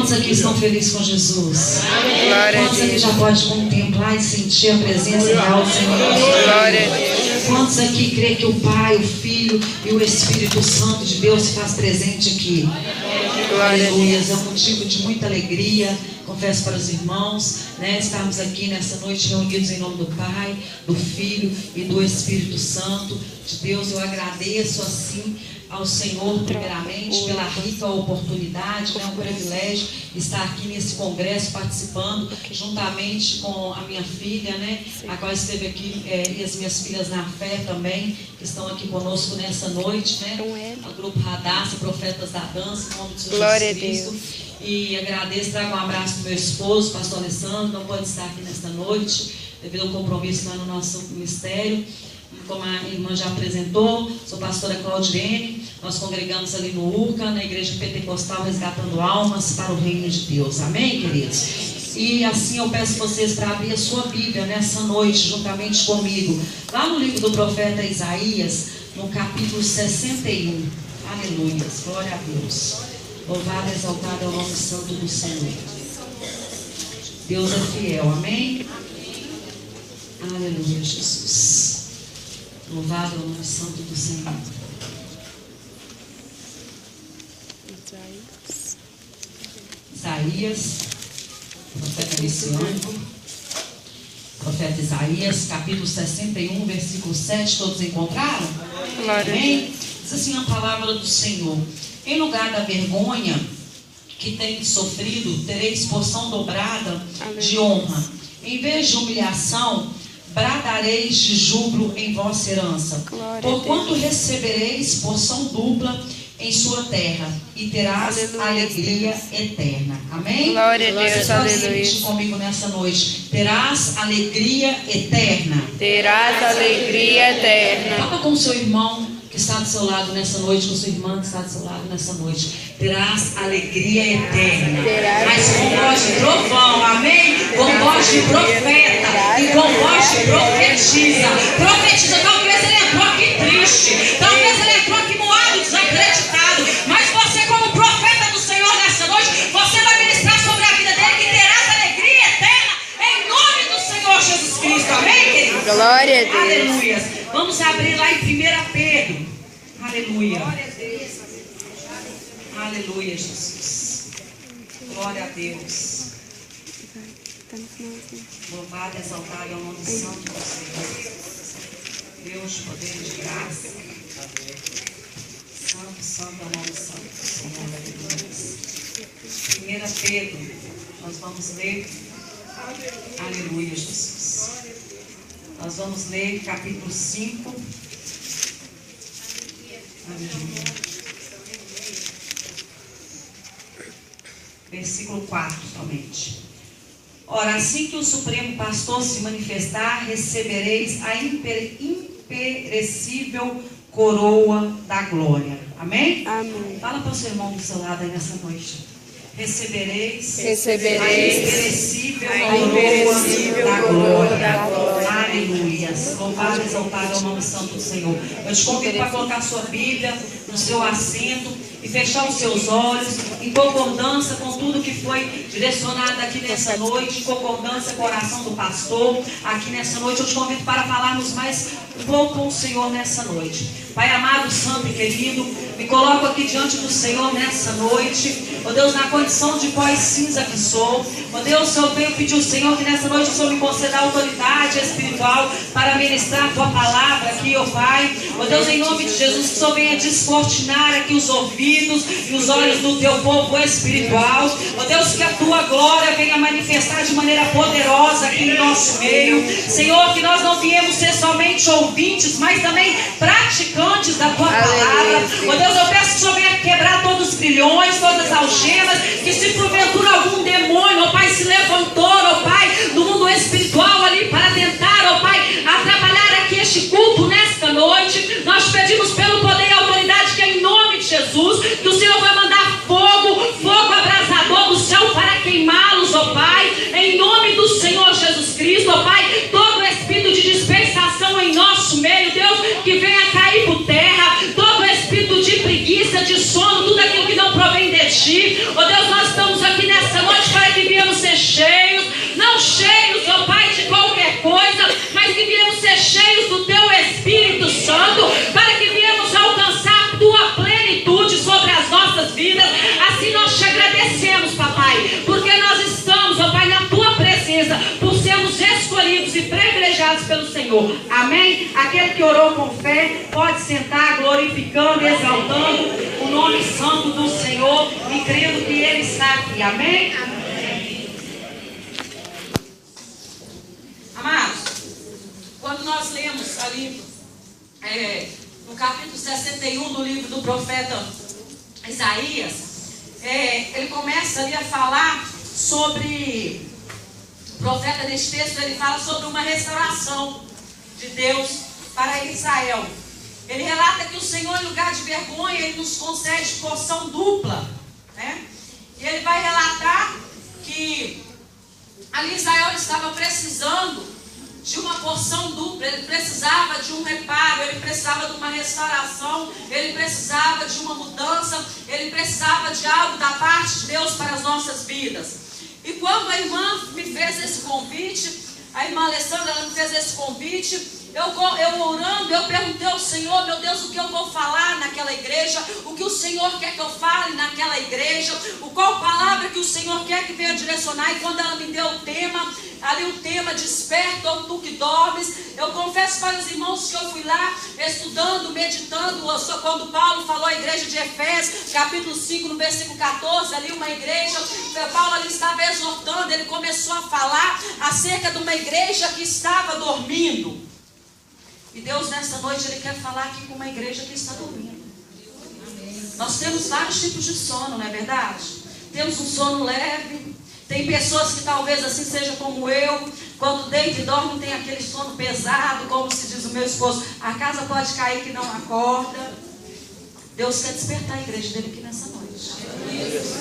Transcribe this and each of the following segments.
Quantos aqui estão felizes com Jesus? Quantos aqui já podem contemplar e sentir a presença real do Senhor? Glória a Deus. Quantos aqui crê que o Pai, o Filho e o Espírito Santo de Deus se faz presente aqui? Aleluia. É um motivo de muita alegria. Confesso para os irmãos, né, estarmos aqui nessa noite reunidos em nome do Pai, do Filho e do Espírito Santo de Deus. Eu agradeço assim ao Senhor primeiramente pela rica oportunidade, né, um privilégio estar aqui nesse congresso participando juntamente com a minha filha, né, a qual esteve aqui, e as minhas filhas na fé também, que estão aqui conosco nessa noite, né, o grupo Radassa, Profetas da Dança, em nome de Jesus Cristo. E agradeço, trago um abraço para o meu esposo, pastor Alessandro, não pode estar aqui nesta noite, devido ao compromisso lá no nosso ministério. Como a irmã já apresentou, sou pastora Claudirene, nós congregamos ali no URCA, na Igreja Pentecostal, resgatando almas para o reino de Deus. Amém, queridos? E assim eu peço vocês para abrir a sua Bíblia nessa noite, juntamente comigo, lá no livro do profeta Isaías, no capítulo 61. Aleluia, glória a Deus. Louvado e exaltado é o nome santo do Senhor. Deus é fiel, amém? Aleluia, Jesus. Louvado é o nome santo do Senhor. Isaías, profeta messiânico, profeta Isaías, capítulo 61, versículo 7, todos encontraram? Amém? Diz assim a palavra do Senhor: em lugar da vergonha que tendes sofrido, tereis porção dobrada de honra. Em vez de humilhação, bradareis de júbilo em vossa herança. Porquanto recebereis porção dupla em sua terra, e terás alegria eterna. Amém? Glória a Deus, aleluia. Você comigo nessa noite. Terás alegria eterna. Terás alegria eterna. Fala com o seu irmão que está do seu lado nessa noite, com sua irmã que está do seu lado nessa noite. Terás alegria eterna. Mas com voz de trovão, amém? Com voz de profeta e com voz de profetiza. Profetiza, talvez ele entrou aqui triste, talvez ele entrou aqui moado, desacreditado, mas você como profeta do Senhor nessa noite, você vai ministrar sobre a vida dele que terás alegria eterna em nome do Senhor Jesus Cristo, amém, querido? Glória a Deus. Aleluia. Vamos abrir lá em 1 Pedro. Aleluia. Aleluia, Jesus. Glória a Deus. Louvado e exaltado é o nome santo do Senhor. Deus, poder de graça. Santo, santo é o nome santo do Senhor. 1 Pedro. Nós vamos ler. Aleluia, Jesus. Nós vamos ler capítulo 5. Aleluia. Versículo 4 somente. Ora, assim que o Supremo Pastor se manifestar, recebereis a imperecível coroa da glória. Amém? Amém. Fala para o seu irmão do seu lado aí nessa noite. Recebereis a imperecível coroa da glória. Aleluia. Louvado e exaltado é o nome santo do Senhor. Eu te convido para colocar a sua Bíblia no seu assento e fechar os seus olhos em concordância com tudo que foi direcionado aqui nessa noite, em concordância com a oração do pastor. Aqui nessa noite eu te convido para falarmos mais um pouco com o Senhor nessa noite. Pai amado, santo e querido, me coloco aqui diante do Senhor nessa noite, ó Deus, na condição de pó e cinza que sou. Ó Deus, eu venho pedir ao Senhor que nessa noite o Senhor me conceda autoridade espiritual para ministrar a tua palavra aqui, ó Pai. Ó Deus, em nome de Jesus, que o Senhor venha descortinar aqui os ouvidos e os olhos do teu povo espiritual. Ó Deus, que a tua glória venha manifestar de maneira poderosa aqui em nosso meio. Senhor, que nós não viemos ser somente ouvintes, mas também praticantes da tua palavra. Ó Deus, eu peço que o Senhor venha quebrar todos os grilhões, todas as algemas, que se porventura algum demônio, ó Pai, se levantou, ó Pai, do mundo espiritual ali para tentar, ó Pai, atrapalhar aqui este culto nesta noite, nós pedimos pelo poder e autoridade que é em nome de Jesus, que o Senhor vai mandar fogo abrasador do céu para queimá-los, ó Pai, em nome do Senhor Jesus Cristo, ó Pai, todo espírito de dispersação em nosso meio, Deus, que venha cair por terra, todo espírito de preguiça, de sono, tudo aquilo que não provém de Ti, ó Deus, agradecemos, papai, porque nós estamos, ó Pai, na tua presença, por sermos escolhidos e privilegiados pelo Senhor. Amém? Aquele que orou com fé pode sentar glorificando e exaltando o nome santo do Senhor e crendo que Ele está aqui. Amém? Amados, quando nós lemos ali no capítulo 61 do livro do profeta Isaías, ele começa ali a falar sobre, o profeta neste texto, ele fala sobre uma restauração de Deus para Israel. Ele relata que o Senhor, em lugar de vergonha, Ele nos concede porção dupla, né? E ele vai relatar que ali Israel estava precisando de uma porção dupla. Ele precisava de um reparo, ele precisava de uma restauração, ele precisava de uma mudança, ele precisava de algo da parte de Deus para as nossas vidas. E quando a irmã me fez esse convite, a irmã Alessandra, ela me fez esse convite, eu orando, eu perguntei ao Senhor, meu Deus, o que eu vou falar naquela igreja, o que o Senhor quer que eu fale naquela igreja, qual palavra que o Senhor quer que venha direcionar. E quando ela me deu o tema, ali o tema desperta ou tu que dormes, eu confesso para os irmãos que eu fui lá estudando, meditando, quando Paulo falou à igreja de Efésios, capítulo 5, no versículo 14, ali uma igreja, Paulo ali estava exortando, ele começou a falar acerca de uma igreja que estava dormindo. E Deus nessa noite, Ele quer falar aqui com uma igreja que está dormindo. Nós temos vários tipos de sono, não é verdade? Temos um sono leve. Tem pessoas que talvez assim seja como eu, quando deita e dorme tem aquele sono pesado, como se diz o meu esposo, a casa pode cair que não acorda. Deus quer despertar a igreja dele aqui nessa noite.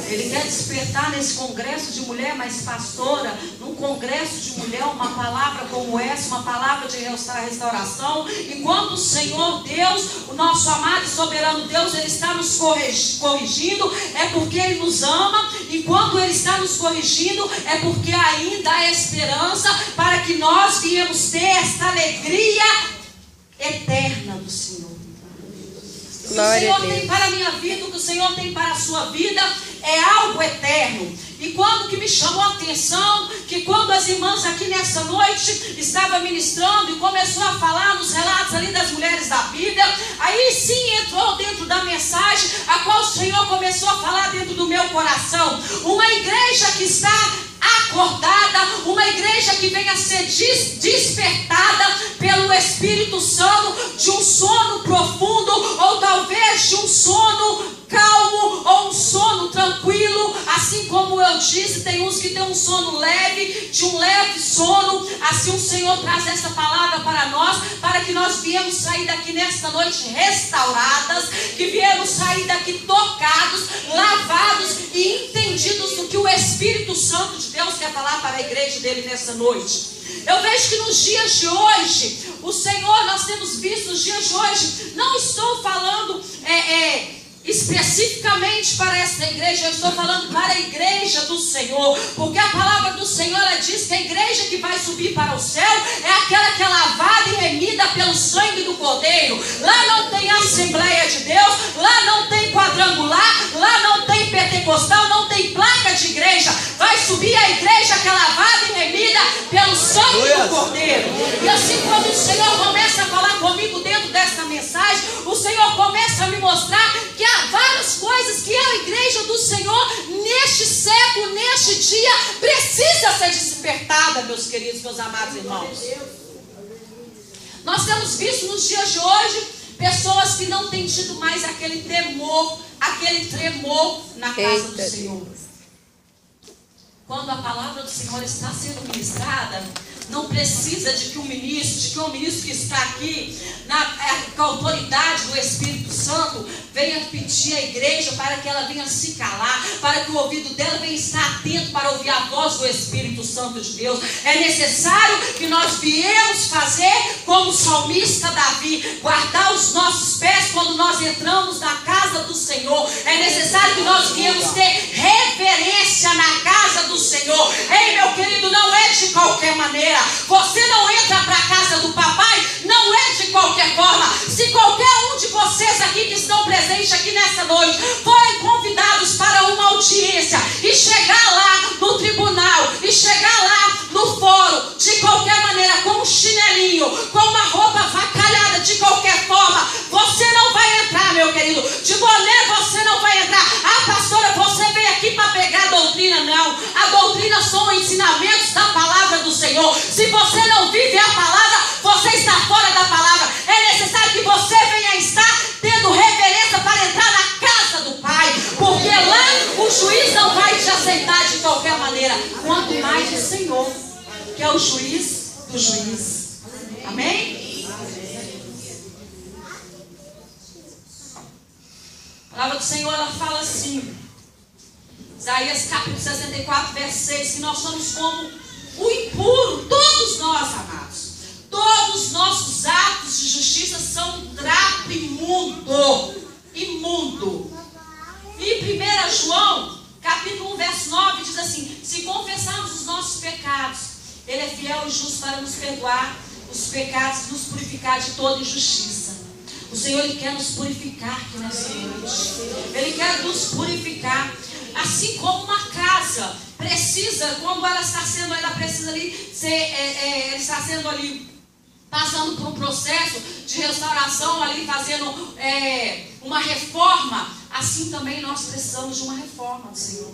Ele quer despertar nesse congresso de mulher mais pastora, num congresso de mulher, uma palavra como essa, uma palavra de restauração. E quando o Senhor Deus, o nosso amado e soberano Deus, Ele está nos corrigindo, é porque Ele nos ama. E quando Ele está nos corrigindo, é porque ainda há esperança para que nós viemos ter esta alegria eterna do Senhor. O que o Senhor tem para a minha vida, o que o Senhor tem para a sua vida é algo eterno. E quando que me chamou a atenção, que quando as irmãs aqui nessa noite estavam ministrando e começou a falar nos relatos ali das mulheres da Bíblia, aí sim entrou dentro da mensagem a qual o Senhor começou a falar dentro do meu coração. Uma igreja que está acordada, uma igreja que venha a ser despertada pelo Espírito Santo de um sono profundo, ou talvez de um sono calmo, ou um sono tranquilo. Assim como eu disse, tem uns que têm um sono leve, de um leve sono. Assim o Senhor traz essa palavra para nós, para que nós viemos sair daqui nesta noite restauradas, que viemos sair daqui tocados, lavados e entendidos do que o Espírito Santo de Deus quer falar para a igreja dele nessa noite. Eu vejo que nos dias de hoje, o Senhor, nós temos visto nos dias de hoje, não estou falando especificamente para esta igreja, eu estou falando para a igreja do Senhor, porque a palavra do Senhor, ela diz que a igreja que vai subir para o céu é aquela que é lavada e remida pelo sangue do Cordeiro. Lá não tem Assembleia de Deus, lá não tem quadrangular, lá não tem pentecostal, não tem placa de igreja. Vai subir a igreja que é lavada e remida pelo sangue do Cordeiro. E assim, quando o Senhor começa a falar comigo dentro desta mensagem, o Senhor começa a me mostrar que há várias coisas que a igreja do Senhor, neste século, neste dia, precisa ser despertada, meus queridos, meus amados irmãos. Nós temos visto nos dias de hoje pessoas que não têm tido mais aquele temor, aquele tremor na casa do Senhor. Quando a palavra do Senhor está sendo ministrada, não precisa de que o ministro que está aqui, com a autoridade do Espírito Santo, venha pedir à igreja para que ela venha se calar, para que o ouvido dela venha estar atento para ouvir a voz do Espírito Santo de Deus. É necessário que nós viemos fazer como o salmista Davi, guardar os nossos pés quando nós entramos na casa do Senhor. É necessário que nós viemos ter reverência na casa do Senhor. Ei, meu querido, não é de qualquer maneira. Você não entra para a casa do papai, não é de qualquer forma. Se qualquer um de vocês aqui que estão presentes aqui nessa noite forem convidados para uma audiência doutrina são ensinamentos da palavra do Senhor. Se você não vive a palavra, você está fora da palavra. É necessário que você venha estar tendo reverência para entrar na casa do Pai, porque lá o juiz não vai te aceitar de qualquer maneira, quanto mais o Senhor, que é o juiz do juiz. Amém? A palavra do Senhor, ela fala assim, Isaías capítulo 64, verso 6, que nós somos como o impuro, todos nós, amados. Todos os nossos atos de justiça são um trapo imundo. Imundo. E 1 João, capítulo 1, verso 9, diz assim: se confessarmos os nossos pecados, Ele é fiel e justo para nos perdoar os pecados e nos purificar de toda injustiça. O Senhor, Ele quer nos purificar aqui nessa noite. Ele quer nos purificar. Assim como uma casa precisa, quando ela está sendo, ela precisa ali ser, está sendo ali, passando por um processo de restauração, ali fazendo uma reforma, assim também nós precisamos de uma reforma do Senhor.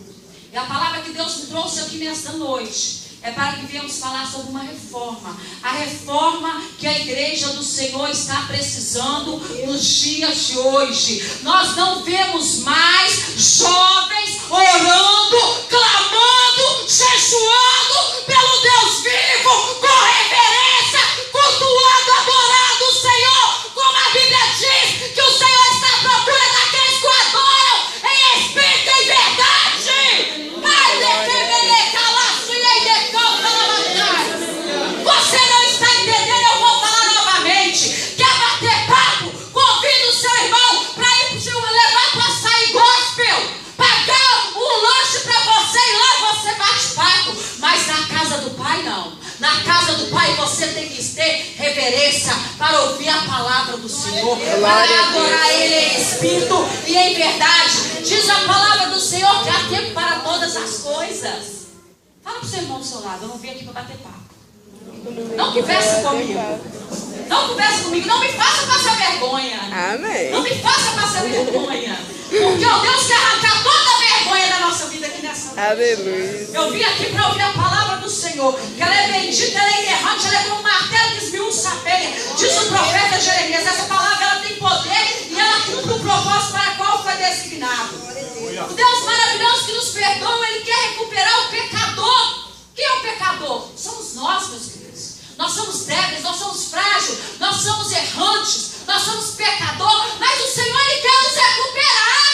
E a palavra que Deus me trouxe aqui nesta noite é para que venhamos falar sobre uma reforma. A reforma que a igreja do Senhor está precisando nos dias de hoje. Nós não vemos mais jovens orando, clamando, jejuando pelo Deus vivo, com reverência, cultuando, adorando o Senhor, como a Bíblia diz que o Senhor está à procura daqueles que o adoram em espírito e em verdade. Você não está entendendo, eu vou falar novamente. Quer bater papo? Convida o seu irmão para ir levar para sair gospel, pagar um lanche para você e lá você bate papo. Mas na casa do Pai não. Na casa do Pai você tem que ter reverência para ouvir a palavra do Senhor, para adorar Ele em espírito e em verdade. Diz a palavra do Senhor que há tempo para todas as coisas. Fala para o seu irmão do seu lado, eu não vim aqui para bater papo. Não converse comigo. Não converse comigo. Não me faça passar vergonha. Amém. Não me faça passar vergonha. Porque o Deus quer arrancar toda a vergonha da nossa vida aqui nessa noite. Aleluia. Eu vim aqui para ouvir a palavra do Senhor. Que ela é bendita, ela é inerrante, ela é como um martelo que esmiuça a peia. Diz o profeta Jeremias. Essa palavra ela tem poder e ela cumpre o propósito para qual foi designado. O Deus maravilhoso que nos perdoa, Ele quer recuperar o pecador. Quem é o pecador? Somos nós, meus queridos. Nós somos débeis, nós somos frágeis, nós somos errantes, nós somos pecadores, mas o Senhor, Ele quer nos recuperar.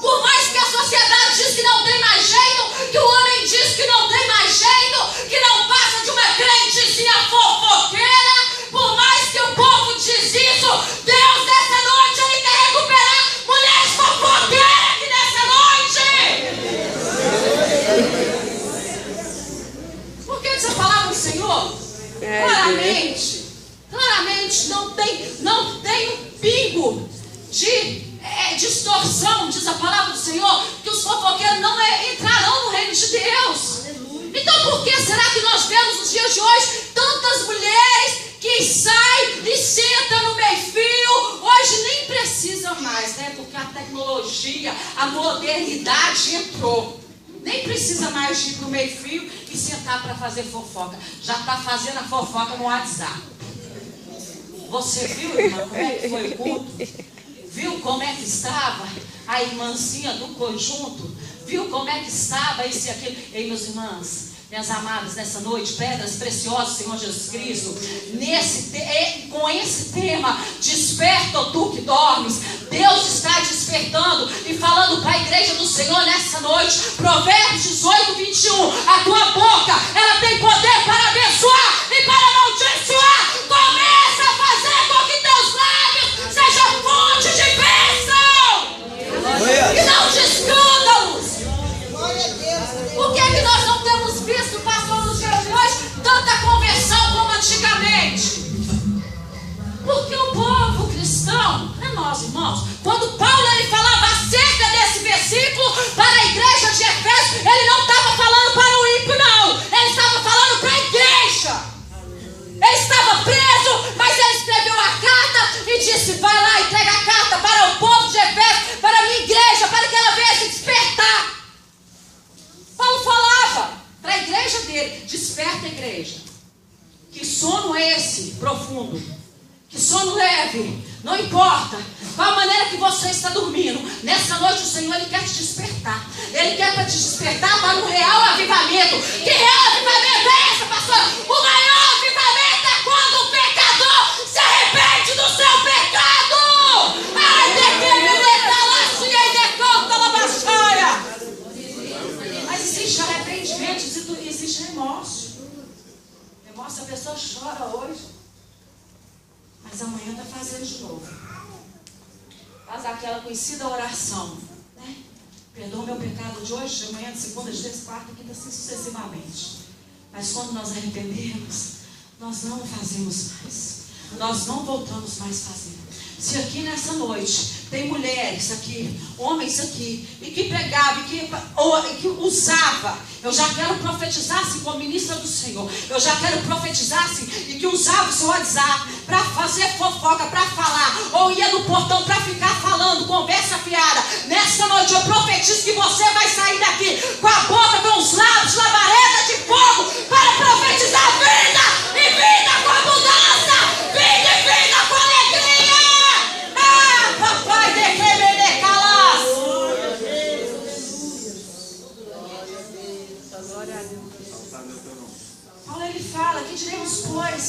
Por mais que a sociedade diz que não tem mais jeito, que o homem diz que não tem mais jeito, que não passa de uma crentezinha fofoqueira, por mais que o povo diz isso, Deus nessa noite, Ele quer recuperar mulheres fofoqueiras aqui nessa noite. Por que essa palavra do Senhor? Claramente não tem um pingo de distorção, diz a palavra do Senhor, que os fofoqueiros não entrarão no reino de Deus. Então por que será que nós vemos nos dias de hoje tantas mulheres que saem e sentam no meio-fio? Hoje nem precisa mais, né? Porque a tecnologia, a modernidade entrou. Nem precisa mais ir para o meio-fio e sentar para fazer fofoca. Já está fazendo a fofoca no WhatsApp. Você viu, irmã, como é que foi o culto? Viu como é que estava a irmãzinha do conjunto? Viu como é que estava isso e aquilo? Ei, meus irmãos, minhas amadas, nessa noite, pedras preciosas, Senhor Jesus Cristo, com esse tema, desperta tu que dormes. Deus está despertando e falando para a igreja do Senhor nessa noite. Provérbios 18, 21. A tua boca, ela tem poder para abençoar e para amaldiçoar. Começa a fazer com que teus lábios sejam fonte de bênção e não de escândalos. Por que nós não temos visto, pastor, nos dias de hoje, tanta conversão como antigamente? Porque o povo cristão, é nós, irmãos, quando Paulo ele falava acerca desse versículo para a igreja de Efésios, ele não estava falando para o ímpio, não. Ele estava falando para a igreja. Ele estava preso, mas ele escreveu a carta e disse: vai lá, entrega a carta para o povo de Efésios, para a minha igreja, para que ela venha se despertar. Paulo fala Desperta, igreja. Que sono é esse profundo? Que sono leve? Não importa qual a maneira que você está dormindo. Nessa noite o Senhor, Ele quer te despertar. Ele quer te despertar para um real avivamento. Que real avivamento é esse, pastor? O maior avivamento é quando o pecador se arrepende do seu pecado. Ai, mas existe arrependimento, existe remorso. Remorso, a pessoa chora hoje, mas amanhã está fazendo de novo. Faz aquela conhecida oração, né? Perdoa meu pecado de hoje, de manhã, de segunda, de terça, quarta, quinta, assim sucessivamente. Mas quando nós arrependemos, nós não fazemos mais. Nós não voltamos mais a fazer. Se aqui nessa noite tem mulheres aqui, homens aqui, e que pegava, e que usava, eu já quero profetizar assim como ministra do Senhor, eu já quero profetizar assim, e que usava o seu WhatsApp para fazer fofoca, para falar, ou ia no portão para ficar falando, conversa fiada. Nessa noite eu profetizo que você vai sair daqui com a boca, com os lábios, labareda de fogo, para profetizar vida, e vida com abundância, vida e vida com alegria. Papai, de calas. Paulo, ele fala: que diremos, pois?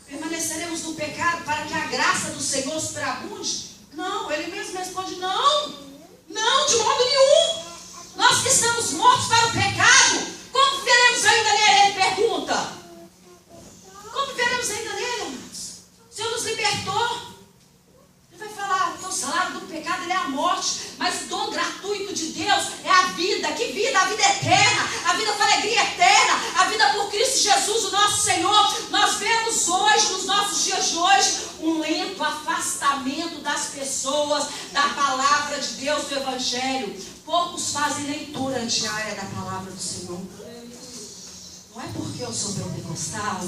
Permaneceremos no pecado para que a graça do Senhor superabunde? Não, ele mesmo responde: não, não, de modo nenhum. Nós que estamos mortos para o pecado, como viveremos ainda nele? Ele pergunta: como viveremos ainda nele, irmãos? O Senhor nos libertou. Ele vai falar que o salário do pecado ele é a morte, mas o dom gratuito de Deus é a vida. Que vida? A vida eterna, a vida com alegria eterna, a vida por Cristo Jesus, o nosso Senhor. Nós vemos hoje, nos nossos dias de hoje, um lento afastamento das pessoas da palavra de Deus, do Evangelho. Poucos fazem leitura diária da palavra do Senhor. Não é porque eu sou pentecostal,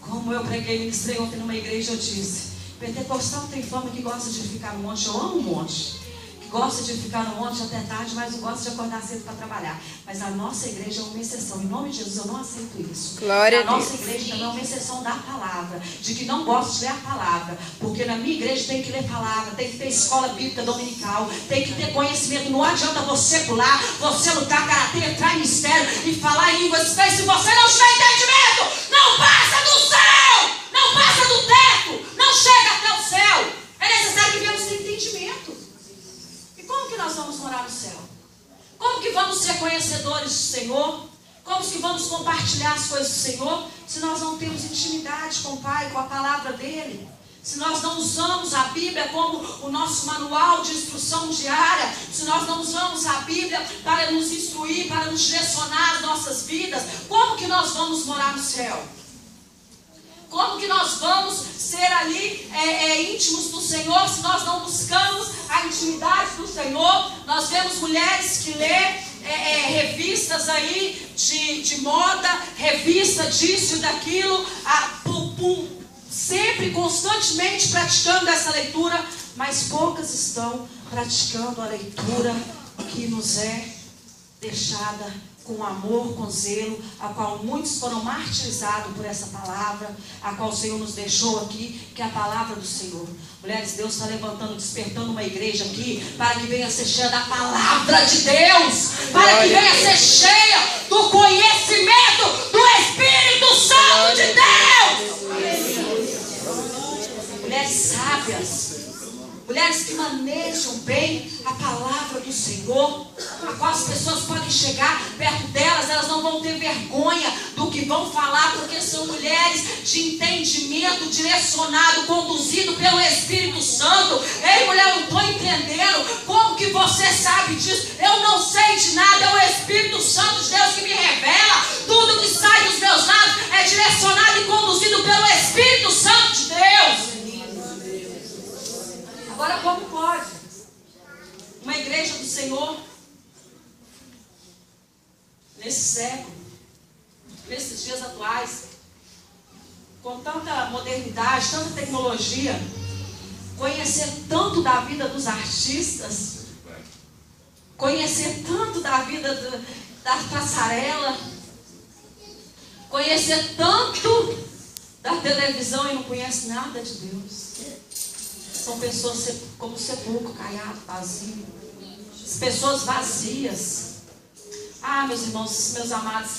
como eu preguei e ministrei ontem numa igreja, eu disse: pentecostal tem fama que gosta de ficar no monte. Eu amo o monte. Que gosta de ficar no monte até tarde, mas não gosta de acordar cedo para trabalhar. Mas a nossa igreja é uma exceção. Em nome de Jesus, eu não aceito isso. Glória a Deus. A nossa igreja também é uma exceção da palavra. De que não gosta de ler a palavra. Porque na minha igreja tem que ler palavra. Tem que ter escola bíblica dominical. Tem que ter conhecimento. Não adianta você pular, você lutar karatê, entrar em mistério e falar em línguas estranhas. Se você não tiver entendimento, não passa do céu! Não passa do teto! Não chega até o céu! É necessário que venhamos ter entendimento. E como que nós vamos morar no céu? Como que vamos ser conhecedores do Senhor? Como que vamos compartilhar as coisas do Senhor se nós não temos intimidade com o Pai, com a palavra dEle? Se nós não usamos a Bíblia como o nosso manual de instrução diária, se nós não usamos a Bíblia para nos instruir, para nos direcionar as nossas vidas, como que nós vamos morar no céu? Como que nós vamos ser ali íntimos do Senhor se nós não buscamos a intimidade do Senhor? Nós vemos mulheres que lê revistas aí de moda, revista disso e daquilo, sempre, constantemente praticando essa leitura, mas poucas estão praticando a leitura que nos é deixada com amor, com zelo, a qual muitos foram martirizados por essa palavra, a qual o Senhor nos deixou aqui, que é a palavra do Senhor. Mulheres, Deus está levantando, despertando uma igreja aqui, para que venha ser cheia da palavra de Deus, para que venha ser cheia do conhecimento do Espírito Santo de Deus. Mulheres sábias, mulheres que manejam bem a palavra do Senhor, a qual as pessoas podem chegar perto delas, elas não vão ter vergonha do que vão falar, porque são mulheres de entendimento direcionado, conduzido pelo Espírito Santo. Ei, mulher, eu não estou entendendo como que você sabe disso. Eu não sei de nada, é o Espírito Santo de Deus que me revela. Tudo que sai dos meus lábios é direcionado e conduzido pelo Espírito Santo de Deus. Agora, como pode uma igreja do Senhor, nesse século, nesses dias atuais, com tanta modernidade, tanta tecnologia, conhecer tanto da vida dos artistas, conhecer tanto da vida da passarela, conhecer tanto da televisão e não conhece nada de Deus. São pessoas como sepulcro, caiado, vazio. As pessoas vazias. Ah, meus irmãos, meus amados,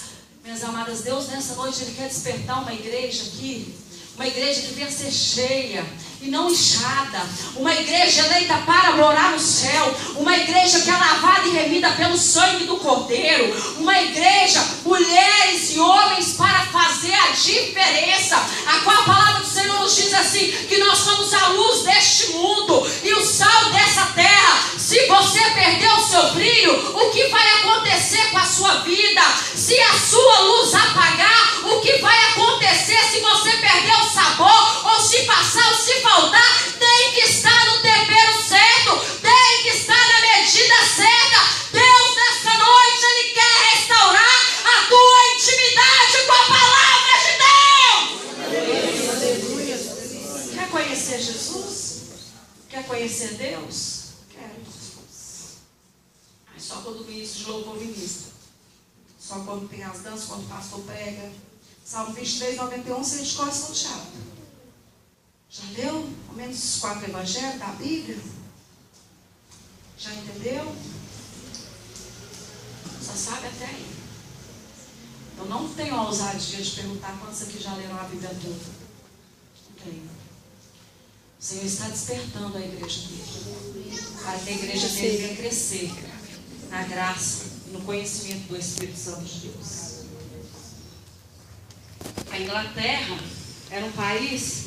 minhas amadas, Deus nessa noite Ele quer despertar uma igreja aqui. Uma igreja que venha ser cheia e não inchada. Uma igreja eleita para morar no céu. Uma igreja que é lavada e remida pelo sangue do Cordeiro. Uma igreja, mulheres e homens para fazer a diferença. A qual a palavra do Senhor nos diz assim, que nós somos a luz deste mundo e o sal dessa terra. Se você perder o seu brilho, o que vai acontecer com a sua vida? Se a sua luz apagar, o que vai acontecer se você perder o sabor? Ou se passar ou se faltar, tem que estar no tempero certo, tem que estar na medida certa. Deus nessa noite, Ele quer restaurar a tua intimidade com a palavra de Deus. Quer conhecer Jesus? Quer conhecer Deus? Só quando ministro de louvor ministra. Só quando tem as danças, quando o pastor prega. Salmo 23, 91, você escolhe São Tiago. Já leu ao menos os 4 evangelhos da Bíblia? Já entendeu? Só sabe até aí. Eu não tenho a ousadia de perguntar quantos aqui já leram a Bíblia toda. Não tenho. O Senhor está despertando a igreja dele. Para que a igreja dele venha crescer na graça e no conhecimento do Espírito Santo de Deus. A Inglaterra era um país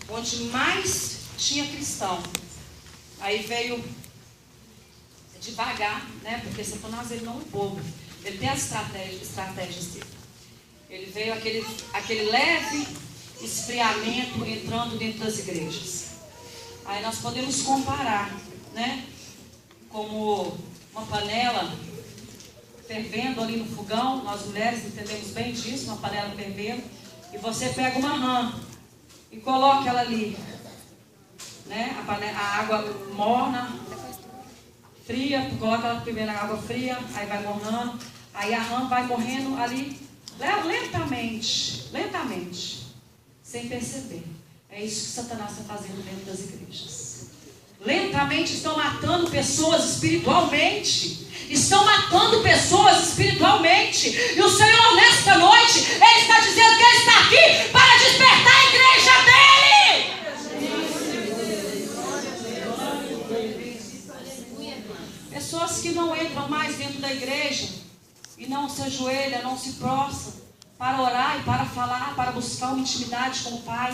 onde mais tinha cristão. Aí veio devagar, né? Porque Satanás ele não é bobo. Ele tem as estratégias dele. Ele veio aquele leve esfriamento entrando dentro das igrejas. Aí nós podemos comparar, né? Como uma panela fervendo ali no fogão. Nós mulheres entendemos bem disso, uma panela fervendo. E você pega uma rã e coloca ela ali, né? A água morna, fria, tu coloca ela primeiro na água fria, aí vai mornando, aí a rã vai morrendo ali lentamente, sem perceber. É isso que Satanás está fazendo dentro das igrejas. Lentamente estão matando pessoas espiritualmente. Estão matando pessoas espiritualmente. E o Senhor nesta noite, Ele está dizendo que Ele está aqui para despertar a igreja dEle. Pessoas que não entram mais dentro da igreja e não se ajoelham, não se prostram para orar e para falar, para buscar uma intimidade com o Pai.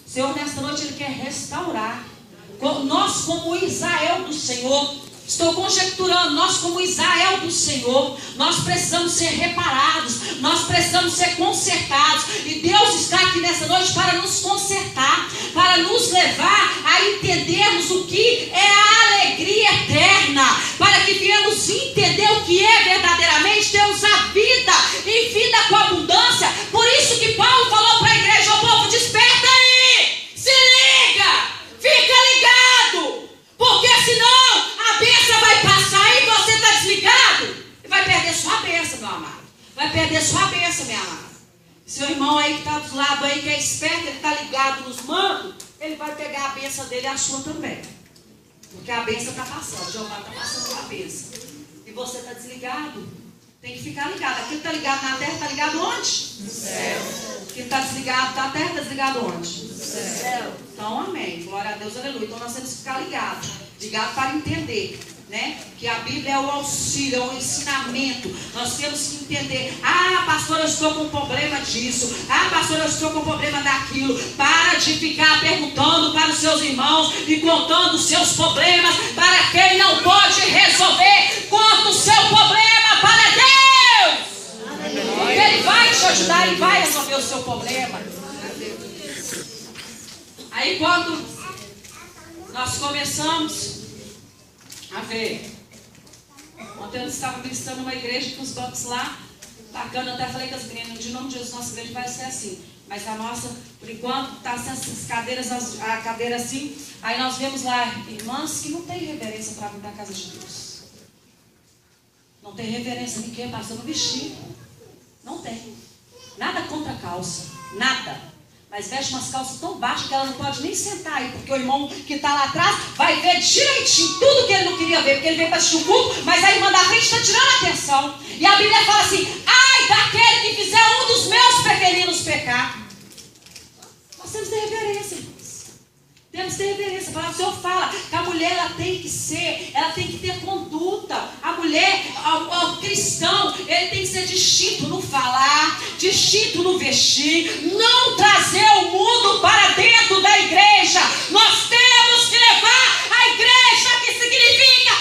O Senhor nesta noite Ele quer restaurar. Nós como Israel do Senhor, estou conjecturando, nós como Israel do Senhor, nós precisamos ser reparados, nós precisamos ser consertados. E Deus está aqui nessa noite para nos consertar, para nos levar a entendermos o que é a alegria eterna, para que viemos entender o que é verdadeiramente termos a vida e vida com abundância. Por isso que Paulo falou para a igreja: o povo, desperta aí, se liga, fica ligado, porque senão a bênção vai passar e você está desligado e vai perder sua bênção, meu amado. Vai perder sua bênção, minha amada. Seu irmão aí que está do lado aí, que é esperto, ele está ligado nos mandos, ele vai pegar a bênção dele e a sua também. Porque a bênção está passando, Jeová está passando a bênção. E você está desligado. Tem que ficar ligado. Aquele que está ligado na terra, está ligado onde? No céu. Aquele que está desligado na terra, está desligado onde? No céu. Então, amém. Glória a Deus, aleluia. Então, nós temos que ficar ligados. Ligado para entender, né? Que a Bíblia é o auxílio, é o ensinamento. Nós temos que entender. Ah, pastor, eu estou com problema disso. Ah, pastor, eu estou com problema daquilo. Para de ficar perguntando para os seus irmãos e contando os seus problemas para quem não pode resolver. Conta o seu problema para Deus. Ele vai te ajudar, Ele vai resolver o seu problema. Aí quando nós começamos a ver, ontem eu estava ministrando numa igreja com os bancos lá, bacana, até falei com as meninas, de nome de Jesus, nossa igreja vai ser assim, mas a nossa, por enquanto, está assim, essas cadeiras, a cadeira assim. Aí nós vemos lá irmãs que não tem reverência para vir na casa de Deus. Não tem reverência de quê? Pastor, no vestido. Não tem. Nada contra a calça, nada. Mas veste umas calças tão baixas que ela não pode nem sentar aí, porque o irmão que está lá atrás vai ver direitinho tudo que ele não queria ver, porque ele veio para assistir o culto, mas a irmã da frente está tirando a atenção. E a Bíblia fala assim: ai daquele que fizer um dos meus pequeninos pecar. Nós temos que ter reverência, irmãos. Temos que ter reverência. A palavra do Senhor fala que a mulher ela tem que ter conduta. A mulher, o cristão, ele tem que ser distinto no falar, distinto no vestir, não trazer o mundo para dentro da igreja. Nós temos que levar a igreja, que significa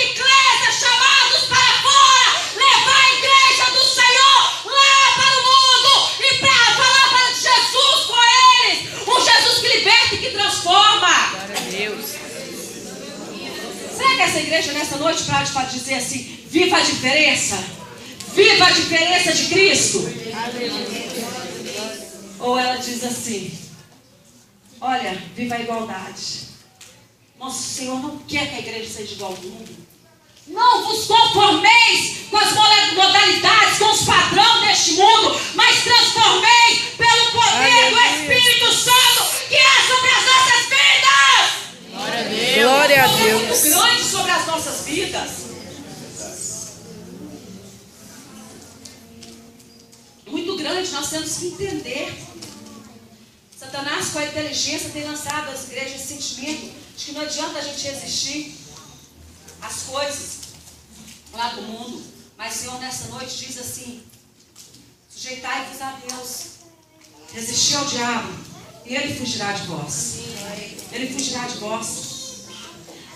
eclésia, chamados para fora, levar a igreja do Senhor lá para o mundo e para falar para Jesus com eles, um Jesus que liberta e que transforma. Glória a Deus. Será que essa igreja nessa noite pode dizer assim: viva a diferença? Viva a diferença de Cristo? Ou ela diz assim: olha, viva a igualdade. Nosso Senhor não quer que a igreja seja igual ao mundo. Não vos conformeis com as modalidades, com os padrões deste mundo, mas transformeis pelo poder do Espírito Santo que é sobre as nossas vidas. Glória a Deus. Glória a Deus. Muito grande sobre as nossas vidas. Muito grande, nós temos que entender. Satanás, com a inteligência, tem lançado às igrejas esse sentimento de que não adianta a gente resistir às coisas lá do mundo. Mas o Senhor nessa noite diz assim: sujeitai-vos a Deus, resistir ao diabo, e ele fugirá de vós. Ele fugirá de vós.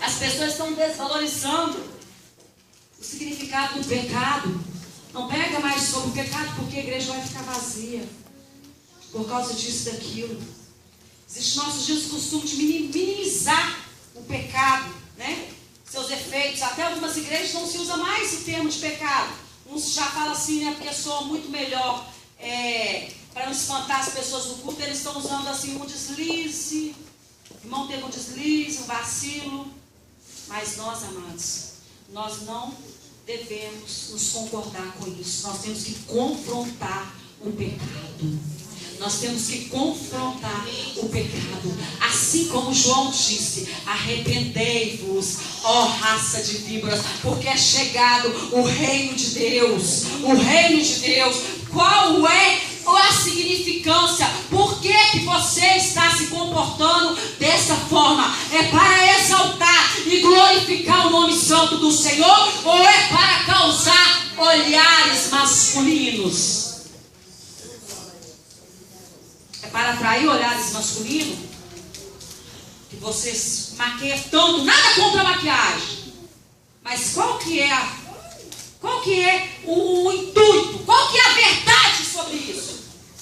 As pessoas estão desvalorizando o significado do pecado. Não pega mais sobre o pecado, porque a igreja vai ficar vazia por causa disso e daquilo. Existe nossos dias o costume de minimizar o pecado, né? Seus efeitos. Até algumas igrejas não se usa mais esse termo de pecado. Uns já falam assim, né? Porque soa muito melhor. Para não espantar as pessoas do culto, eles estão usando assim um deslize. O irmão teve um deslize, um vacilo. Mas nós, amados, nós não devemos nos concordar com isso. Nós temos que confrontar o pecado. Nós temos que confrontar o pecado. Assim como João disse: arrependei-vos, ó raça de víboras, porque é chegado o reino de Deus. O reino de Deus. Qual é a significância? Por que você está se comportando dessa forma? É para exaltar e glorificar o nome santo do Senhor? Ou é para causar olhares masculinos? É para atrair olhares masculinos? Que vocês maquiam tanto, nada contra a maquiagem. Mas qual que é o intuito? Qual que é a verdade sobre isso?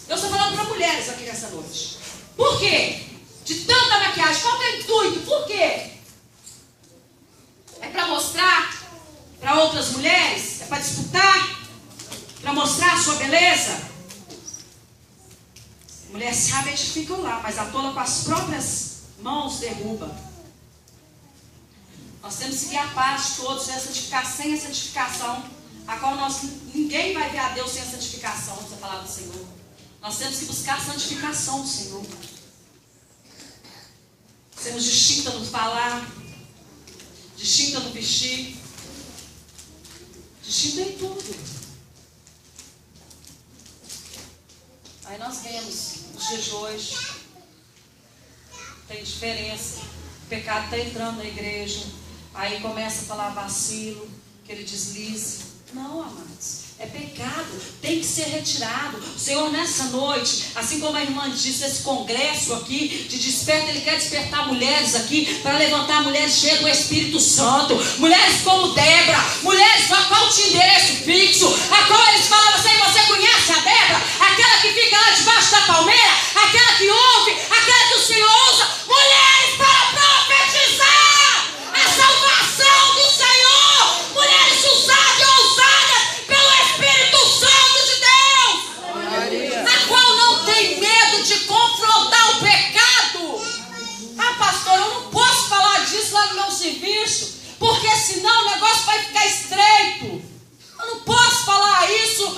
Eu estou falando para mulheres aqui nessa noite. Por quê? De tanta maquiagem, qual que é o intuito? Por quê? É para mostrar para outras mulheres? É para disputar? Para mostrar a sua beleza? Mulher sábia edifica lá, mas a tola com as próprias mãos derruba. Nós temos que seguir a paz de todos, sem a santificação, a qual ninguém vai ver a Deus sem a santificação, essa palavra do Senhor. Nós temos que buscar a santificação do Senhor. Sermos distinta no falar, distinta no vestir, distinta em tudo. Aí nós vemos, nos dias de hoje, tem diferença. O pecado está entrando na igreja. Aí começa a falar vacilo, aquele deslize. Não, amados. É pecado, tem que ser retirado. O Senhor nessa noite, assim como a irmã disse, esse congresso aqui de desperta, Ele quer despertar mulheres aqui, para levantar mulheres cheias do Espírito Santo, mulheres como Débora, mulheres a qual tinha endereço fixo, a qual eles falavam assim: você conhece a Débora? Aquela que fica lá debaixo da palmeira, aquela que ouve, aquela que o Senhor usa, mulheres para profetizar a salvação do Senhor, mulheres usadas e ousadas pelo Espírito Santo de Deus, a qual não tem medo de confrontar o pecado. Ah, pastor, eu não posso falar disso lá no meu serviço, porque senão o negócio vai ficar estreito. Eu não posso falar isso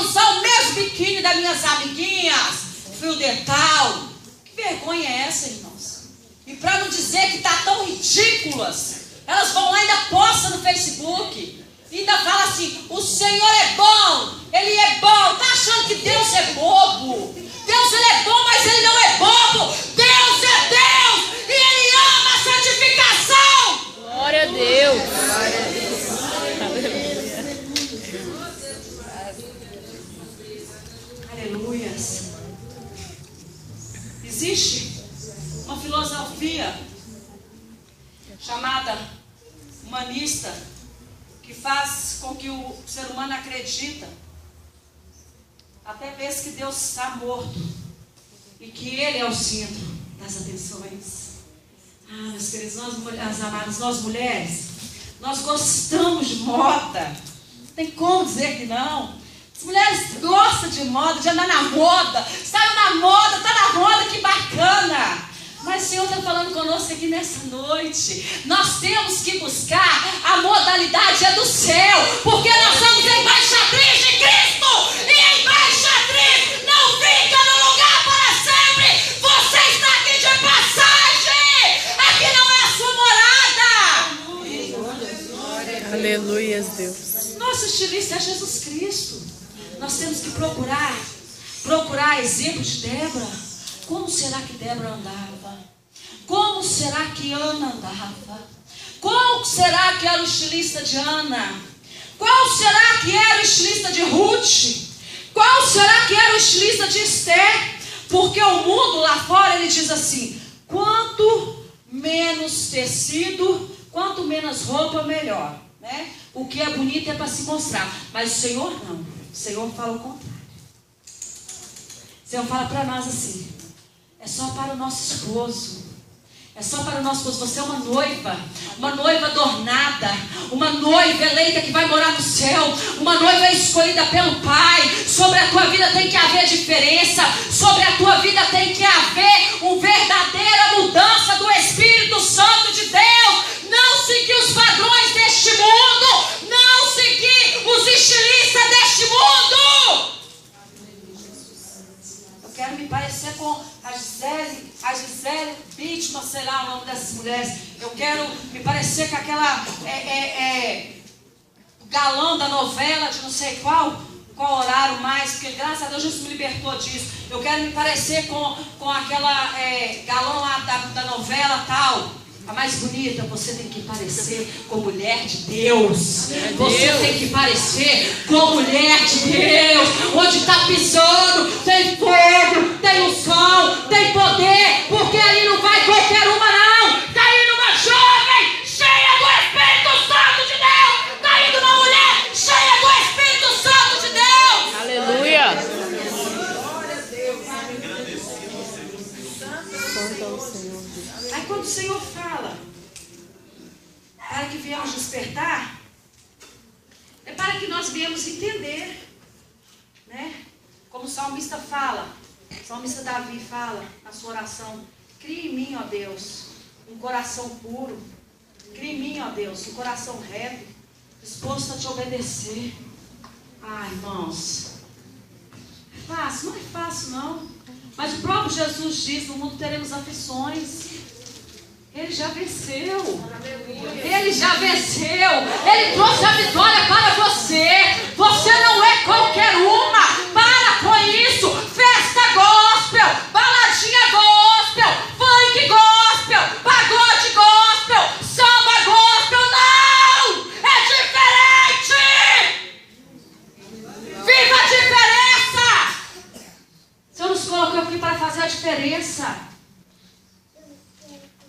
usar o mesmo biquíni das minhas amiguinhas, fio dental. Que vergonha é essa, irmãos? E para não dizer que está tão ridículas, elas vão lá e ainda postam no Facebook. E ainda fala assim, o Senhor é bom, Ele é bom. Está achando que Deus é bobo? Deus, Ele é bom, mas Ele não é bobo. Deus é Deus e Ele ama a santificação. Glória a Deus. Aleluias. Existe uma filosofia chamada humanista que faz com que o ser humano acredita até mesmo que Deus está morto e que Ele é o centro das atenções. Meus queridos, nós amadas, nós mulheres, nós gostamos de moda. Não tem como dizer que não. As mulheres gostam de moda, de andar na moda. Saiu na moda, está na moda, que bacana. Mas o Senhor está falando conosco aqui nessa noite. Nós temos que buscar a modalidade do céu, porque nós somos embaixatriz de Cristo. E a embaixatriz não fica no lugar para sempre. Você está aqui de passagem. Aqui não é a sua morada. Aleluia, Deus. Nosso estilista é Jesus Cristo. Nós temos que procurar exemplo de Débora. Como será que Débora andava? Como será que Ana andava? Qual será que era o estilista de Ana? Qual será que era o estilista de Ruth? Qual será que era o estilista de Esther? Porque o mundo lá fora, ele diz assim, quanto menos tecido, quanto menos roupa, melhor, né? O que é bonito é para se mostrar. Mas o Senhor não. O Senhor fala o contrário. O Senhor fala para nós assim, é só para o nosso esposo. É só para o nosso esposo. Você é uma noiva adornada, uma noiva eleita que vai morar no céu, uma noiva escolhida pelo Pai. Sobre a tua vida tem que haver diferença. Sobre a tua vida tem que haver uma verdadeira mudança do Espírito Santo de Deus. Não seguir os padrões deste mundo, não seguir os estilistas deste mundo. Quero me parecer com a Gisele Bündchen, sei lá o nome dessas mulheres. Eu quero me parecer com aquela galã da novela de não sei qual horário mais, porque graças a Deus Jesus me libertou disso. Eu quero me parecer com aquela galã lá da novela tal. A mais bonita. Você tem que parecer com mulher de Deus. Você tem que parecer com mulher de Deus. Onde está pisando tem fogo, tem o sol, tem poder. Porque ali não vai qualquer uma não. Está indo uma jovem cheia do Espírito Santo de Deus. Está indo uma mulher cheia do Espírito Santo de Deus. Aleluia. Aí quando o Senhor fala para que viemos despertar, é para que nós viemos entender, né? Como o salmista fala, o salmista Davi fala na sua oração, cria em mim, ó Deus, um coração puro, cria em mim, ó Deus, um coração reto, disposto a te obedecer. Irmãos, é fácil? Não é fácil não, mas o próprio Jesus diz, no mundo teremos aflições. Ele já venceu. Ele já venceu. Ele trouxe a vitória para você. Você não é qualquer uma. Para com isso. Festa gospel, baladinha gospel, funk gospel, pagode gospel, samba gospel. Não! É diferente! Viva a diferença! O Senhor nos colocou aqui para fazer a diferença.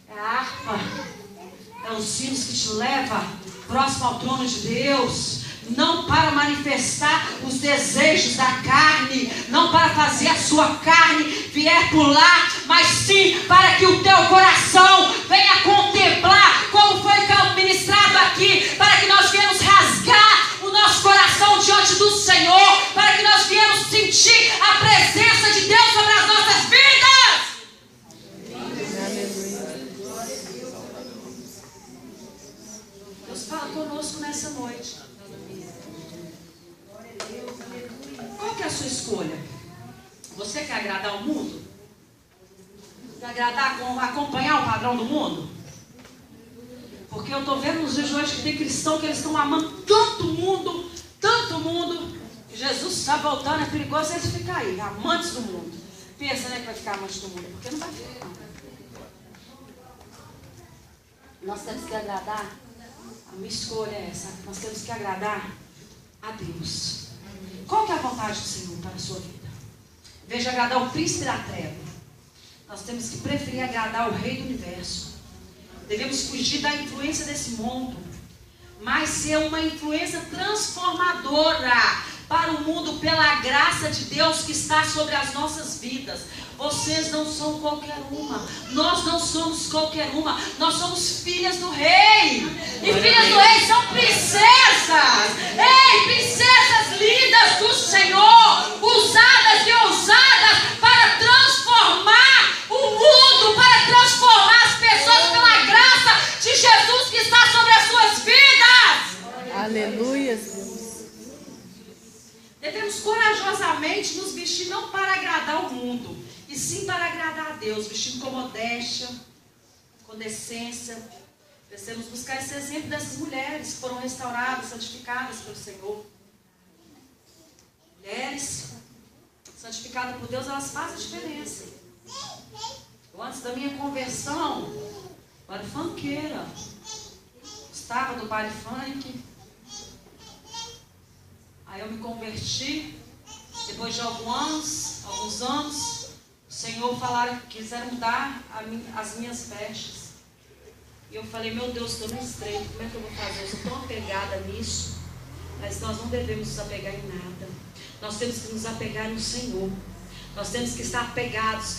É a harpa, é os sinos que te leva próximo ao trono de Deus. Não para manifestar os desejos da carne, não para fazer a sua carne vier pular, mas sim para que o teu coração venha contemplar como foi ministrado aqui, para que nós viemos rasgar o nosso coração diante do Senhor, para que nós viemos sentir a presença de Deus sobre as nossas vidas. Deus fala conosco nessa noite. Qual que é a sua escolha? Você quer agradar o mundo? Quer agradar, acompanhar o padrão do mundo? Porque eu estou vendo nos dias de hoje que tem cristão que eles estão amando tanto mundo, que Jesus está voltando, é perigoso eles ficarem aí, amantes do mundo. Pensa, né, que vai ficar amante do mundo, porque não vai ficar. Nós temos que agradar, a minha escolha é essa, nós temos que agradar a Deus. Qual que é a vontade do Senhor para a sua vida? Veja, agradar o príncipe da treva. Nós temos que preferir agradar o rei do universo. Devemos fugir da influência desse mundo, mas ser uma influência transformadora para o mundo pela graça de Deus que está sobre as nossas vidas. Vocês não são qualquer uma. Nós não somos qualquer uma. Nós somos filhas do rei. E filhas do rei são princesas. Ei, princesas lindas do Senhor, usadas e ousadas para transformar o mundo, para transformar as pessoas pela graça de Jesus que está sobre as suas vidas. Aleluia, Deus. Devemos corajosamente nos vestir não para agradar o mundo, e sim para agradar a Deus, vestindo com modéstia, com decência. Devemos buscar esse exemplo dessas mulheres que foram restauradas, santificadas pelo Senhor. Mulheres santificadas por Deus, elas fazem a diferença. Antes da minha conversão, eu era funkeira. Gostava do baile funk. Aí eu me converti. Depois de alguns anos, o Senhor falaram que quiseram mudar as minhas vestes. E eu falei, meu Deus, estou no estreito, como é que eu vou fazer? Eu sou tão apegada nisso. Mas nós não devemos nos apegar em nada. Nós temos que nos apegar no Senhor. Nós temos que estar apegados,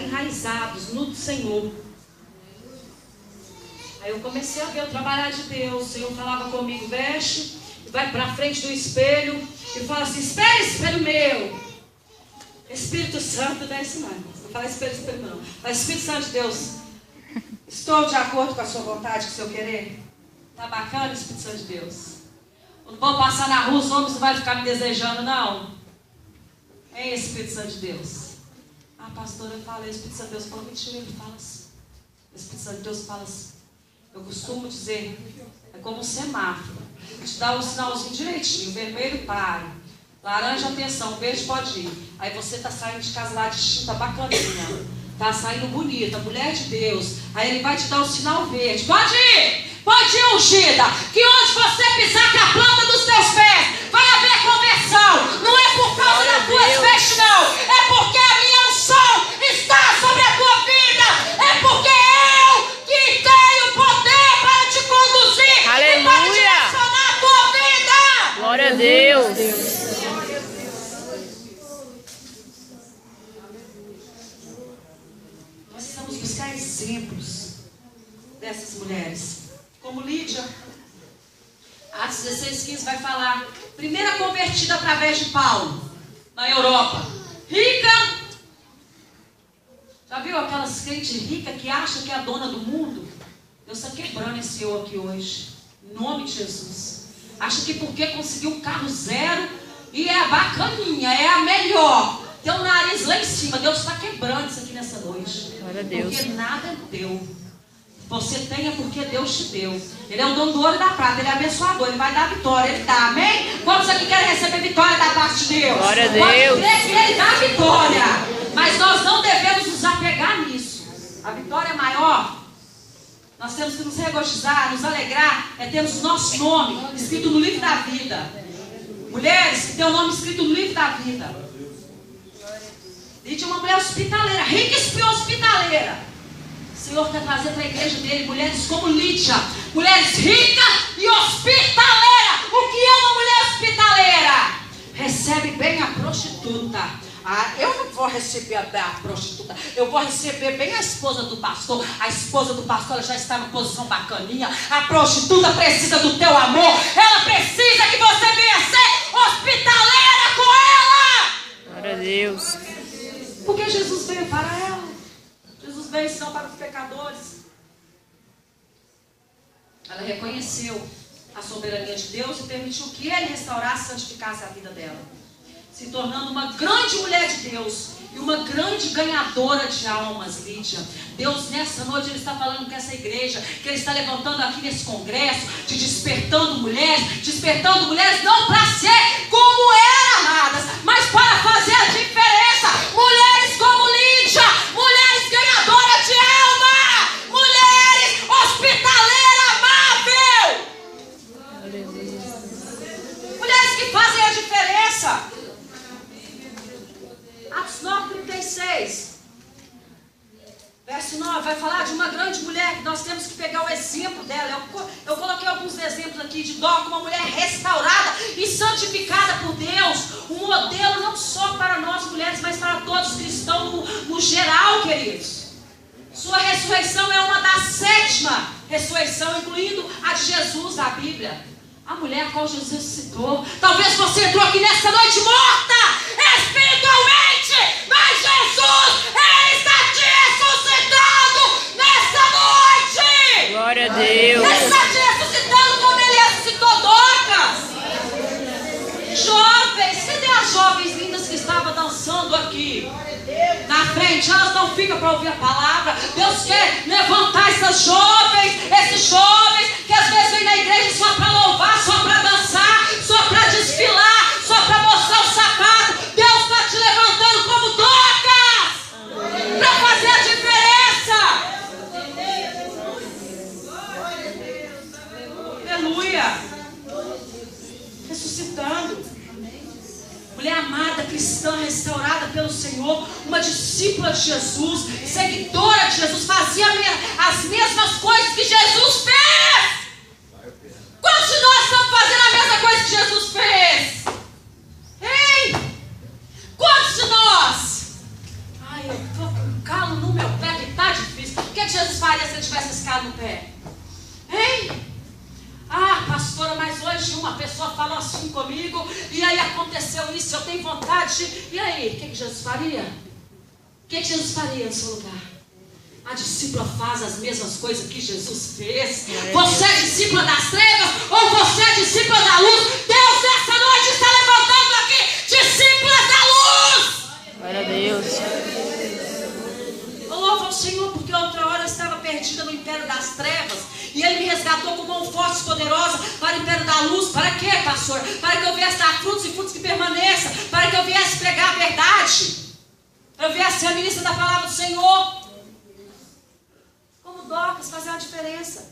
enraizados no Senhor. Aí eu comecei a ver o trabalhar de Deus. O Senhor falava comigo, veste, vai para frente do espelho e fala assim, espelho meu. Espírito Santo, não é isso não. Não fala espelho não. Mas Espírito Santo de Deus, estou de acordo com a sua vontade, com o seu querer? Tá bacana, Espírito Santo de Deus? Não vou passar na rua, os homens não vão ficar me desejando, não. É Espírito Santo de Deus. Ah, pastora, eu falei, o Espírito Santo de Deus falou, mentira, ele fala assim. O Espírito Santo de Deus fala assim. Eu costumo dizer, é como um semáforo. Te dá um sinalzinho direitinho, vermelho para, laranja atenção, verde pode ir. Aí você está saindo de casa lá de chuta bacaninha, está saindo bonita, mulher de Deus. Aí ele vai te dar o sinal verde, pode ir, ungida, que onde você pisar com a planta dos teus pés, vai haver conversão. Não é por causa das tuas vestes não, é porque a minha unção está sobre a tua vida, é porque eu que tenho poder para te conduzir. Aleluia. E para direcionar a tua vida. Glória a Deus. Nós precisamos buscar exemplos dessas mulheres. Como Lídia, Atos 16:15 vai falar, primeira convertida através de Paulo, na Europa, rica. Já viu aquelas crentes ricas que acham que é a dona do mundo? Deus está quebrando esse eu aqui hoje, em nome de Jesus. Acha que porque conseguiu um carro zero e é a bacaninha, é a melhor, tem o nariz lá em cima, Deus está quebrando isso aqui nessa noite. Glória a Deus. Porque nada é teu. Você tem é porque Deus te deu. Ele é o dono do ouro e da prata, ele é abençoador, ele vai dar vitória, ele dá, amém? Quantos aqui querem receber vitória da parte de Deus? Glória a Deus. Pode crer que ele dá vitória, mas nós não devemos nos apegar nisso. A vitória é maior. Nós temos que nos regozijar, nos alegrar, é termos o nosso nome escrito no livro da vida. Mulheres que têm o nome escrito no livro da vida. Lídia é uma mulher hospitaleira, rica e hospitaleira. O Senhor quer trazer para a igreja dele mulheres como Lídia, mulheres ricas e hospitaleiras. O que é uma mulher hospitaleira? Recebe bem a prostituta. Ah, eu não vou receber a prostituta, eu vou receber bem a esposa do pastor. A esposa do pastor ela já está numa posição bacaninha. A prostituta precisa do teu amor, ela precisa que você venha ser hospitaleira com ela. Glória a Deus. Porque Jesus veio para ela. Jesus veio ensinar para os pecadores. Ela reconheceu a soberania de Deus e permitiu que Ele restaurasse e santificasse a vida dela. se tornando uma grande mulher de Deus e uma grande ganhadora de almas, Lídia. Deus, nessa noite, Ele está falando com essa igreja, que Ele está levantando aqui nesse congresso, de despertando mulheres não para ser como eram amadas, mas para fazer a diferença. Mulheres como Lídia, mulheres ganhadoras de alma, mulheres hospitaleira amável, mulheres que fazem a diferença. Atos 9:36, verso 9, vai falar de uma grande mulher que nós temos que pegar o exemplo dela. Eu coloquei alguns exemplos aqui de Dorcas, uma mulher restaurada e santificada por Deus, um modelo não só para nós mulheres, mas para todos os cristãos no geral, queridos. Sua ressurreição é uma das 7ª ressurreição, incluindo a de Jesus da Bíblia. A mulher a qual Jesus ressuscitou. Talvez você entrou aqui nessa noite morta espiritualmente, mas Jesus, Ele está te ressuscitando nessa noite. Glória a Deus. Ele está te ressuscitando como Ele ressuscitou Dorcas. Jovens, cadê as jovens lindas que estavam dançando aqui na frente? Elas não ficam para ouvir a palavra. Deus quer levantar essas jovens, esses jovens que às vezes vêm na igreja só para louvar, só para dançar, só para desfilar, só para mostrar o sapato. Deus está te levantando como Dorcas para fazer a diferença. Aleluia. Ressuscitando. Mulher amada, cristã, restaurada pelo Senhor, uma discípula de Jesus, seguidora de Jesus, fazia as mesmas coisas que Jesus fez. Quantos de nós estamos fazendo a mesma coisa que Jesus fez? Hein? Quantos de nós? Ai, eu estou com calo no meu pé, que está difícil. O que Jesus faria se ele tivesse esse calo no pé? Hein? Ah, pastora, mas hoje uma pessoa falou assim comigo, e aí aconteceu isso, eu tenho vontade de... E aí, o que Jesus faria? O que Jesus faria no seu lugar? A discípula faz as mesmas coisas que Jesus fez. Você é discípula das trevas ou você é discípula da luz? Deus nessa noite está levantando aqui discípulas da luz. Glória a Deus. Eu louvo ao Senhor porque outra hora eu estava perdida no império das trevas e Ele me resgatou com mão forte e poderosa para o império da luz. Para quê, pastor? Para que eu viesse dar frutos e frutos que permaneçam, para que eu viesse pregar a verdade, para eu viesse ser a ministra da palavra do Senhor. Como Dorcas, fazer uma diferença.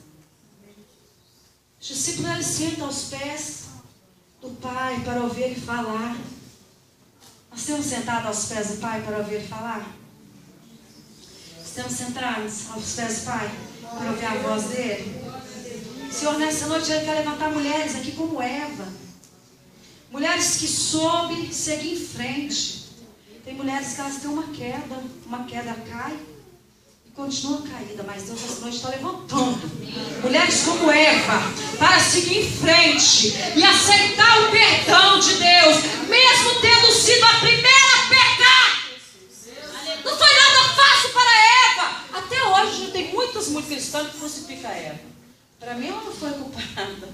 Os discípulos, eles sentam aos pés do Pai para ouvir Ele falar. Nós temos sentado aos pés do Pai para ouvir Ele falar? Estamos sentados aos pés do Pai para ouvir a voz dEle? Senhor, nessa noite Ele quer levantar mulheres aqui como Eva. Mulheres que soube seguir em frente. Tem mulheres que elas têm uma queda cai e continua caída, mas Deus essa noite está levantando mulheres como Eva para seguir em frente e aceitar o perdão de Deus, mesmo tendo sido a primeira a pecar. Não foi nada fácil para Eva. Até hoje tem muitos cristãos que crucificam Eva. Para mim ela não foi culpada,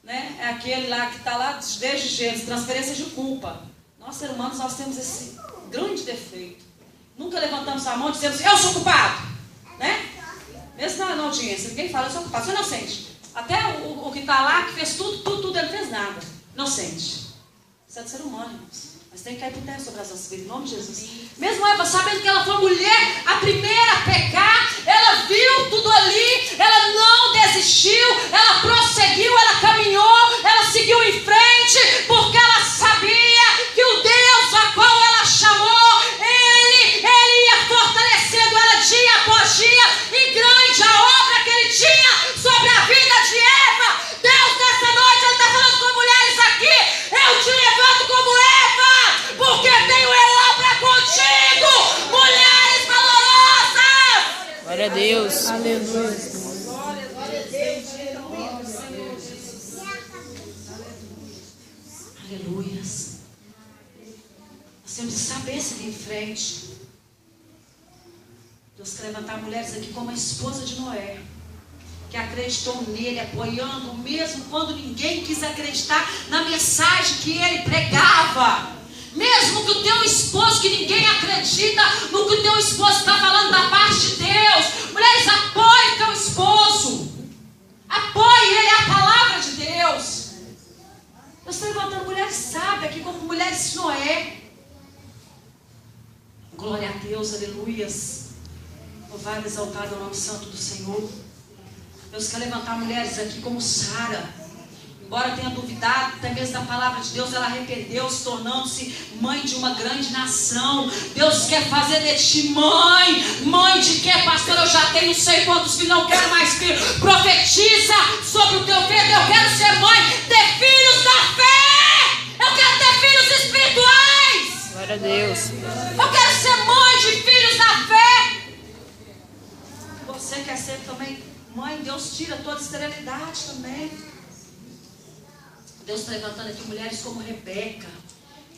né? É aquele lá que está lá desde Gênesis, transferência de culpa. Nós, seres humanos, nós temos esse grande defeito. Nunca levantamos a mão e dizemos, eu sou culpado, né? Mesmo na audiência, ninguém fala, eu sou culpado, sou inocente. Até o que está lá, que fez tudo, ele não fez nada. Inocente. Isso é de ser humano, irmãos. Mas tem que cair por terra sobre as nossas vidas, em nome de Jesus. Mesmo Eva, sabendo que ela foi mulher, a primeira a pecar, ela viu tudo ali, ela não desistiu, ela prosseguiu, ela caminhou, ela seguiu em frente, porque ela sabia que o Deus a qual ela chamou, Ele ia fortalecendo ela dia após dia, e grande a obra que Ele tinha sobre a vida de Eva. Deus, nessa noite, Ele está falando com mulheres aqui, eu te levanto como Eva, porque tenho obra contigo, mulheres valorosas. Glória a Deus. Aleluia. Aleluias. Nós temos que saber seguir em frente. Deus quer levantar mulheres aqui como a esposa de Noé. que acreditou nele, apoiando, mesmo quando ninguém quis acreditar na mensagem que ele pregava. Mesmo que o teu esposo, que ninguém acredita no que o teu esposo está falando da parte de Deus. Mulheres, apoie teu esposo. Apoie ele, é a palavra de Deus. Eu estou levantando mulheres sábias aqui, como mulheres de Noé. Glória a Deus, aleluias. Louvado e exaltado é o nome santo do Senhor. Deus quer levantar mulheres aqui como Sara. Embora tenha duvidado até mesmo da palavra de Deus, ela arrependeu-se, tornando-se mãe de uma grande nação. Deus quer fazer de ti mãe. Mãe de quê, pastor? Eu já tenho não sei quantos filhos, não quero mais filhos. Profetiza sobre o teu filho. Eu quero ser mãe, ter filhos da fé. Eu quero ter filhos espirituais. Glória a Deus. Eu quero ser mãe de filhos da fé. Você quer ser também mãe? Deus tira toda esterilidade também. Deus está levantando aqui mulheres como Rebeca,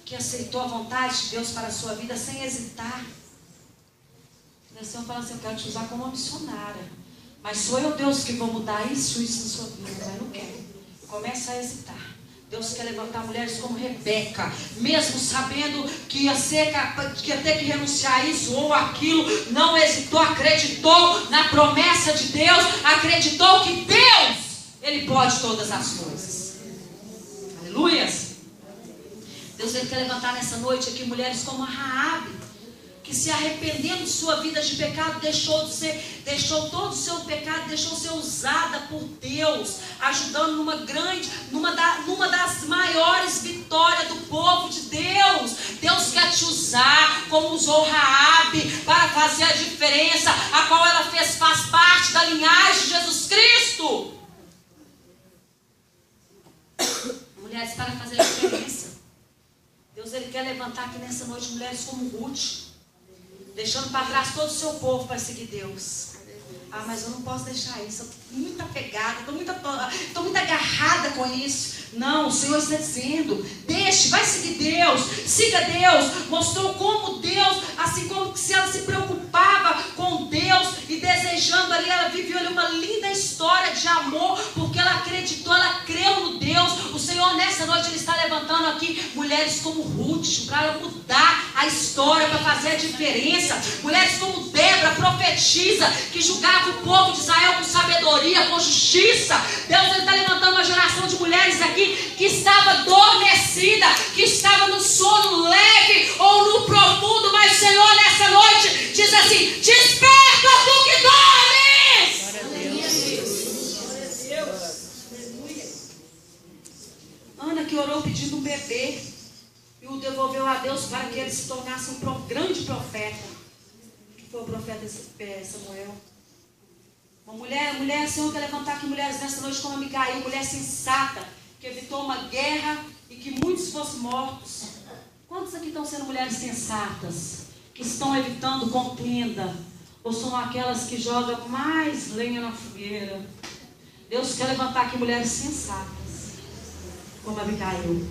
que aceitou a vontade de Deus para a sua vida sem hesitar. O Senhor fala assim: eu quero te usar como uma missionária, mas sou eu, Deus, que vou mudar isso na sua vida. Mas não quero. Começa a hesitar. Deus quer levantar mulheres como Rebeca, mesmo sabendo que ia ter que renunciar a isso ou aquilo, não hesitou, acreditou na promessa de Deus, acreditou que Deus, Ele pode todas as coisas. Aleluias. Deus quer levantar nessa noite aqui mulheres como a Raabe, que se arrependendo de sua vida de pecado, deixou todo o seu pecado, deixou ser usada por Deus, ajudando numa das maiores vitórias do povo de Deus. Deus quer te usar como usou Raabe para fazer a diferença, a qual ela faz parte da linhagem de Jesus Cristo. Mulheres, para fazer a diferença. Deus, Ele quer levantar aqui nessa noite mulheres como Ruth, deixando para trás todo o seu povo para seguir Deus. Ah, mas eu não posso deixar isso. Eu estou muito apegada, estou muito agarrada com isso. Não, o Senhor está dizendo: deixe, vai seguir Deus, siga Deus. Mostrou como Deus, assim como se ela se preocupava com Deus e desejando ali, ela viveu ali uma linda história de amor, porque ela acreditou, ela creu no Deus. O Senhor nessa noite Ele está levantando aqui mulheres como Ruth, para ela mudar a história, para fazer a diferença. Mulheres como Débora, profetiza, que julgava o povo de Israel com sabedoria, com justiça. Deus, Ele está levantando uma geração de mulheres aqui que estava adormecida, que estava no sono leve ou no profundo, mas o Senhor nessa noite diz assim: desperta, tu que dormes. Ana, que orou pedindo um bebê e o devolveu a Deus para que ele se tornasse um grande profeta, que foi o profeta Samuel. Uma mulher, Senhor, quer levantar aqui mulheres nessa noite como Abigail, mulher sensata, que evitou uma guerra e que muitos fossem mortos. Quantos aqui estão sendo mulheres sensatas, que estão evitando contenda, ou são aquelas que jogam mais lenha na fogueira? Deus quer levantar aqui mulheres sensatas, como Abigail,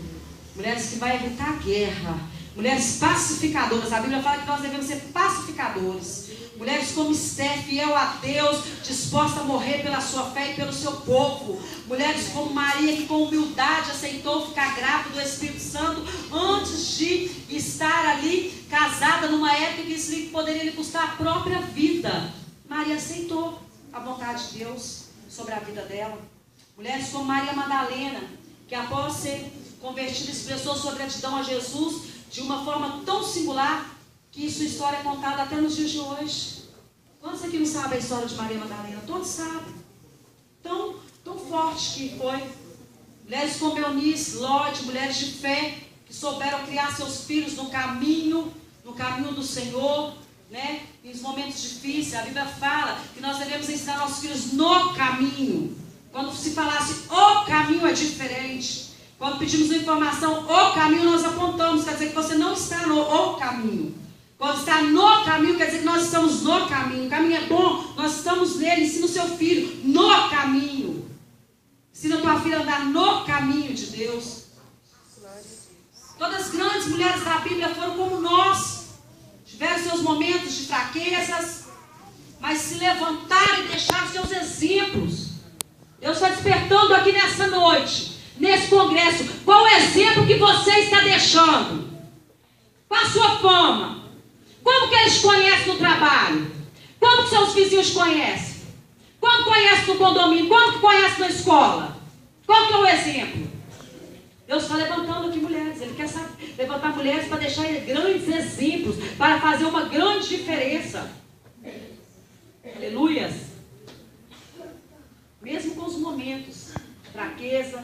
mulheres que vão evitar guerra, mulheres pacificadoras. A Bíblia fala que nós devemos ser pacificadores. Mulheres como Esther, fiel a Deus, disposta a morrer pela sua fé e pelo seu povo. Mulheres como Maria, que com humildade aceitou ficar grávida do Espírito Santo antes de estar ali casada, numa época que isso poderia lhe custar a própria vida. Maria aceitou a vontade de Deus sobre a vida dela. Mulheres como Maria Madalena, que após ser convertida expressou sua gratidão a Jesus de uma forma tão singular que sua história é contada até nos dias de hoje. Quantos aqui não sabem a história de Maria Madalena? Todos sabem. Tão forte que foi. Mulheres como Eunice, Lorde, mulheres de fé, que souberam criar seus filhos no caminho do Senhor, né? Em momentos difíceis. A Bíblia fala que nós devemos ensinar nossos filhos no caminho. Quando se falasse o caminho é diferente. Quando pedimos uma informação, o caminho, nós apontamos, quer dizer que você não está no o caminho. Quando está no caminho, quer dizer que nós estamos no caminho. O caminho é bom, nós estamos nele. Ensina o seu filho no caminho. Ensina a tua filha a andar no caminho de Deus. Todas as grandes mulheres da Bíblia foram como nós. Tiveram seus momentos de fraquezas, mas se levantaram e deixaram seus exemplos. Deus está despertando aqui nessa noite, nesse congresso. Qual o exemplo que você está deixando? Qual a sua fama? Como que eles conhecem no trabalho? Como que seus vizinhos conhecem? Como conhece no condomínio? Como que conhece na escola? Qual que é o exemplo? Deus está levantando aqui mulheres. Ele quer levantar mulheres para deixar grandes exemplos, para fazer uma grande diferença. Aleluias. Mesmo com os momentos de fraqueza,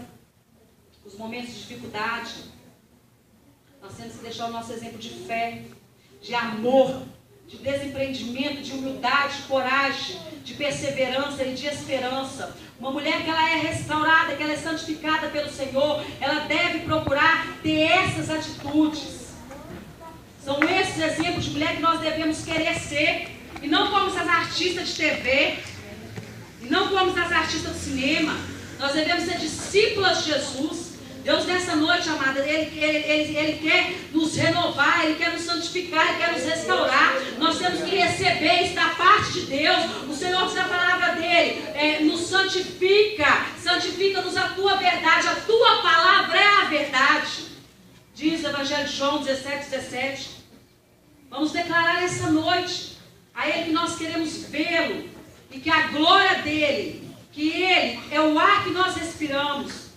os momentos de dificuldade, nós temos que deixar o nosso exemplo de fé, de amor, de desempreendimento, de humildade, de coragem, de perseverança e de esperança. Uma mulher que ela é restaurada, que ela é santificada pelo Senhor, ela deve procurar ter essas atitudes. São esses exemplos de mulher que nós devemos querer ser, e não como essas artistas de TV, e não como essas artistas do cinema. Nós devemos ser discípulas de Jesus. Deus nessa noite, amada, Ele quer nos renovar, Ele quer nos santificar, Ele quer nos restaurar. Nós temos que receber isso da parte de Deus. O Senhor diz a palavra dEle, nos santifica, santifica-nos a Tua verdade, a Tua palavra é a verdade. Diz o Evangelho de João 17:17. Vamos declarar essa noite a Ele que nós queremos vê-lo, e que a glória dEle, que Ele é o ar que nós respiramos.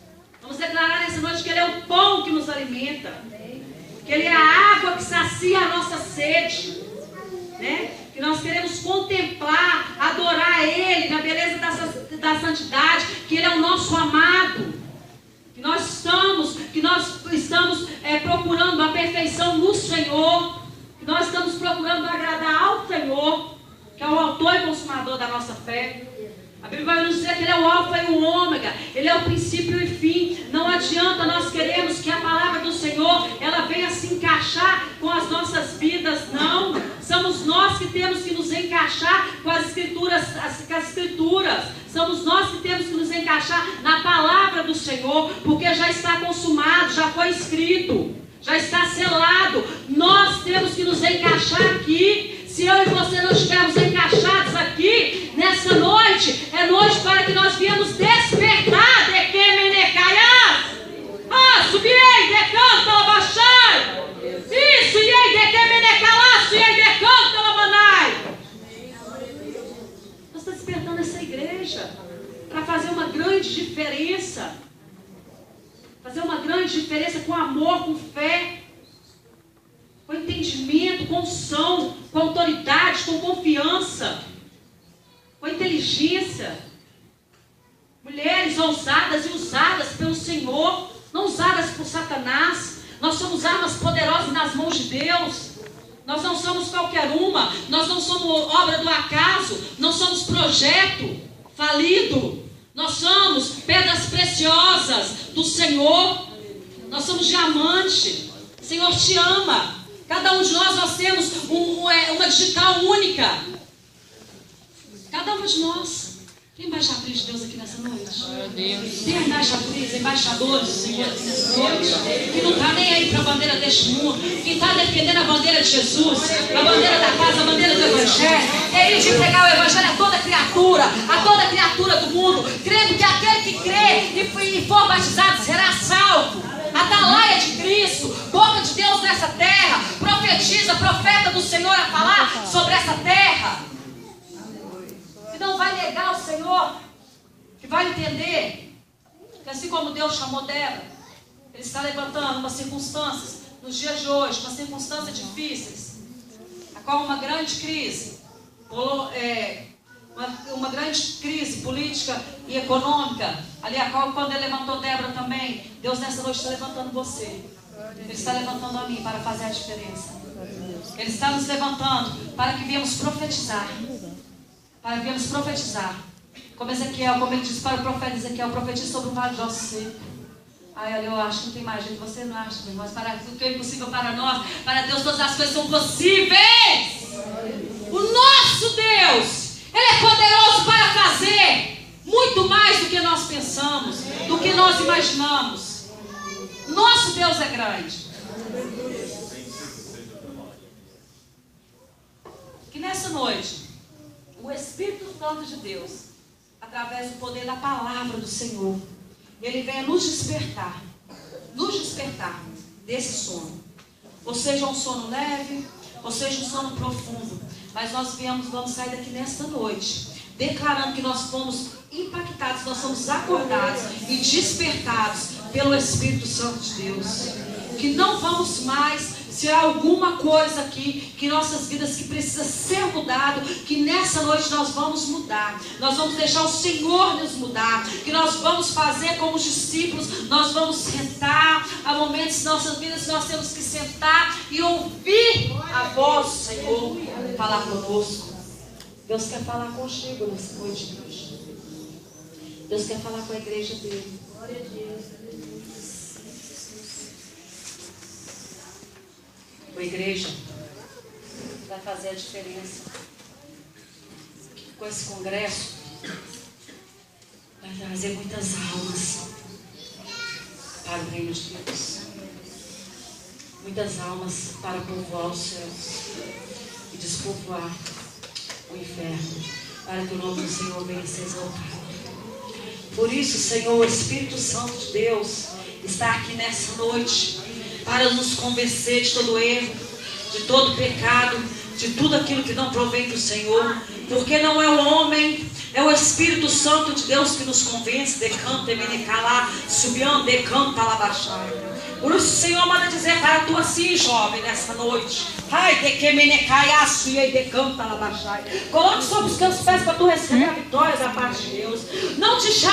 Vamos declarar nessa noite que Ele é o pão que nos alimenta, que Ele é a água que sacia a nossa sede, né? Que nós queremos contemplar, adorar Ele na beleza da santidade, que Ele é o nosso amado, que nós estamos procurando a perfeição no Senhor, que nós estamos procurando agradar ao Senhor, que é o autor e consumador da nossa fé. A Bíblia vai nos dizer que Ele é o alfa e o ômega, Ele é o princípio e o fim. Não adianta nós queremos que a palavra do Senhor, ela venha se encaixar com as nossas vidas, não. Somos nós que temos que nos encaixar com as escrituras, somos nós que temos que nos encaixar na palavra do Senhor, porque já está consumado, já foi escrito, já está selado. Nós temos que nos encaixar aqui. Se eu e você não estivermos encaixados aqui, nessa noite, é noite para que nós viemos despertar de que menecaias. Subiei, decanta, abaixai. Isso, iei, de que menecalaço, iei, decanta, lamanai. Nós estamos despertando essa igreja para fazer uma grande diferença. Fazer uma grande diferença com amor, com fé, com entendimento, com unção, com autoridade, com confiança, com inteligência. Mulheres ousadas e usadas pelo Senhor, não usadas por Satanás. Nós somos armas poderosas nas mãos de Deus. Nós não somos qualquer uma, nós não somos obra do acaso, não somos projeto falido. Nós somos pedras preciosas do Senhor, nós somos diamante. O Senhor te ama. Cada um de nós temos uma digital única. Cada uma de nós. Tem embaixadores de Deus aqui nessa noite? Tem embaixadores do Senhor aqui nessa noite? Que não está nem aí para a bandeira deste mundo, que está defendendo a bandeira de Jesus, a bandeira da paz, a bandeira do Evangelho. É ir de pregar o Evangelho a toda criatura do mundo, crendo que aquele que crê e for batizado será salvo. Atalaia de Cristo, boca de Deus nessa terra, profetiza, profeta do Senhor a falar sobre essa terra. Que não vai negar o Senhor, que vai entender que assim como Deus chamou Débora, Ele está levantando umas circunstâncias nos dias de hoje, umas circunstâncias difíceis, a qual uma grande crise, uma grande crise política e econômica, ali a qual quando Ele levantou Débora também, Deus nessa noite está levantando você. Ele está levantando a mim para fazer a diferença. Ele está nos levantando para que viemos profetizar. Para que viemos profetizar. Como Ezequiel, como ele disse para o profeta Ezequiel, profetiza sobre o vale de ossos secos. Aí eu acho que não tem mais jeito, você não acha, mas para o que é impossível para nós, para Deus todas as coisas são possíveis. O nosso Deus, Ele é poderoso para fazer muito mais do que nós pensamos, do que nós imaginamos. Nosso Deus é grande. Que nessa noite, o Espírito Santo de Deus através do poder da palavra do Senhor, Ele venha nos despertar desse sono. Ou seja, um sono leve, ou seja, um sono profundo. Mas nós vamos sair daqui nesta noite, declarando que nós fomos impactados, nós somos acordados e despertados pelo Espírito Santo de Deus. Que não vamos mais, se há alguma coisa aqui, que nossas vidas que precisa ser mudado, que nessa noite nós vamos mudar. Nós vamos deixar o Senhor nos mudar. Que nós vamos fazer como os discípulos, nós vamos sentar. Há momentos em nossas vidas que nós temos que sentar e ouvir a voz do Senhor falar conosco. Deus quer falar contigo nessa noite de hoje. Deus quer falar com a igreja dele. Glória a Deus. A igreja vai fazer a diferença. Com esse congresso vai trazer muitas almas para o reino de Deus. Muitas almas para povoar os céus e despovoar o inferno, para que o nome do Senhor venha ser exaltado. Por isso, Senhor, o Espírito Santo de Deus está aqui nessa noite para nos convencer de todo erro, de todo pecado, de tudo aquilo que não provém do Senhor, porque não é o homem, é o Espírito Santo de Deus que nos convence. Decanta, emenicalá, subiam, decanta, alabaxai. Por isso o Senhor manda dizer para tu assim, jovem, nessa noite. Ai, de que menecaiaço e decanta, alabaxai. Coloque sobre os teus pés para tu receber a vitória da parte de Deus. Não te chame